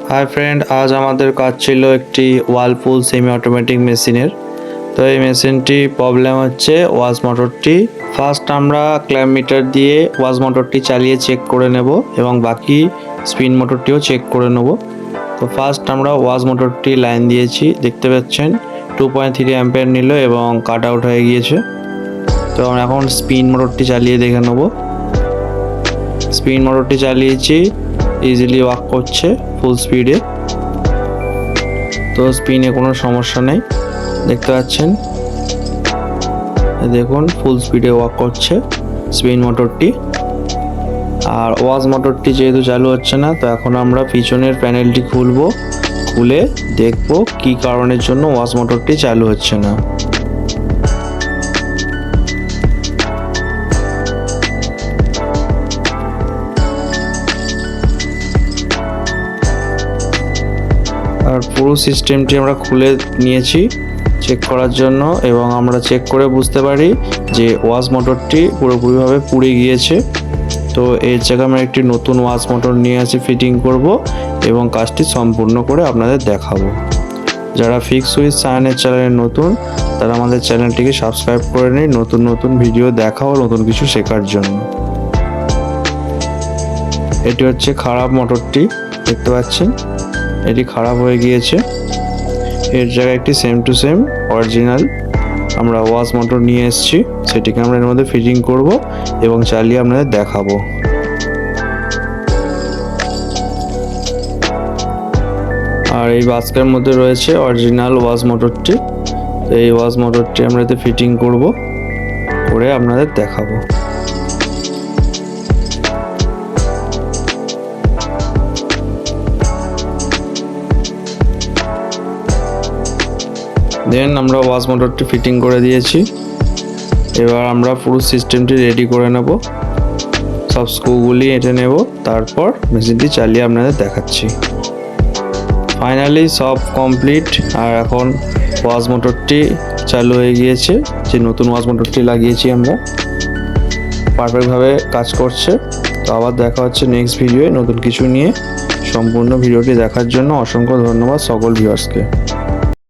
Hi friend, आज हमारे काज छिलो एकटी वालपुल सेमी अटोमेटिक मेशिनेर। तो ये मेशिनटी प्रॉब्लेम होच्छे वाश मोटरटी। फार्स्ट आमरा क्लैम्प मीटार दिए वाश मोटरटी चालिए चेक करे नेब एबं बाकी स्पिन मोटरटिओ चेक करे नेब। तो फार्स्ट आमरा वाश मोटरटी लाइन दिएछि, देखते पाच्छेन 2.3 एम्पियर निल एबं काट आउट हये गियेछे। तो आमरा एखन स्पिन मोटरटी चालिए देखे नेब। स्पिन मोटरटी चालिয়েছি, इजिली वार्क করছে ফুল স্পিডে। তো স্পিনে কোনো সমস্যা নেই, দেখতে পাচ্ছেন। দেখুন ফুল স্পিডে ওয়ার্ক করছে স্পিন মোটরটি। আর ওয়াশ মোটরটি যেহেতু চালু হচ্ছে না, তো এখন আমরা পিছনের প্যানেলটি খুলবো, খুলে দেখবো কি কারণের জন্য ওয়াশ মোটরটি চালু হচ্ছে না। আর পুরো সিস্টেমটি আমরা খুলে নিয়েছি চেক করার জন্য, এবং আমরা চেক করে বুঝতে পারি যে ওয়াশ মোটরটি পুরোপুরিভাবে পুড়ে গিয়েছে। তো এর জায়গায় আমরা একটি নতুন ওয়াশ মোটর নিয়ে আসি, ফিটিং করব এবং কাজটি সম্পূর্ণ করে আপনাদের দেখাবো। যারা ফিক্স উইথ সায়ানের চ্যানেলে নতুন, তারা আমাদের চ্যানেলটিকে সাবস্ক্রাইব করে নিন নতুন নতুন ভিডিও দেখা ও নতুন কিছু শেখার জন্য। এটি হচ্ছে খারাপ মোটরটি, দেখতে পাচ্ছেন এটি খারাপ হয়ে গিয়েছে। এর জায়গায় একটি সেম টু সেম অরিজিনাল আমরা ওয়াশ মোটর নিয়ে এসেছি, সেটিকে আমরা এর মধ্যে ফিটিং করব এবং চালিয়ে আপনাদের দেখাবো। আর এই বাস্কের মধ্যে রয়েছে অরিজিনাল ওয়াশ মোটরটি। তো এই ওয়াশ মোটরটি আমরা এতে ফিটিং করব, করে আপনাদের দেখাবো। দেন আমরা ওয়াশ মোটরটি ফিটিং করে দিয়েছি। এবার আমরা পুরো সিস্টেমটি রেডি করে নেব, সব স্ক্রুগুলি এঁটে নেব, তারপর মেশিনটি চালিয়ে আপনাদের দেখাচ্ছি। ফাইনালি সব কমপ্লিট। আর এখন ওয়াশ মোটরটি চালু হয়ে গিয়েছে, যে নতুন ওয়াশ মোটরটি লাগিয়েছি আমরা, পারফেক্টভাবে কাজ করছে। তো আবার দেখা হচ্ছে নেক্সট ভিডিওয়ে নতুন কিছু নিয়ে। সম্পূর্ণ ভিডিওটি দেখার জন্য অসংখ্য ধন্যবাদ সকল ভিউয়ার্সকে।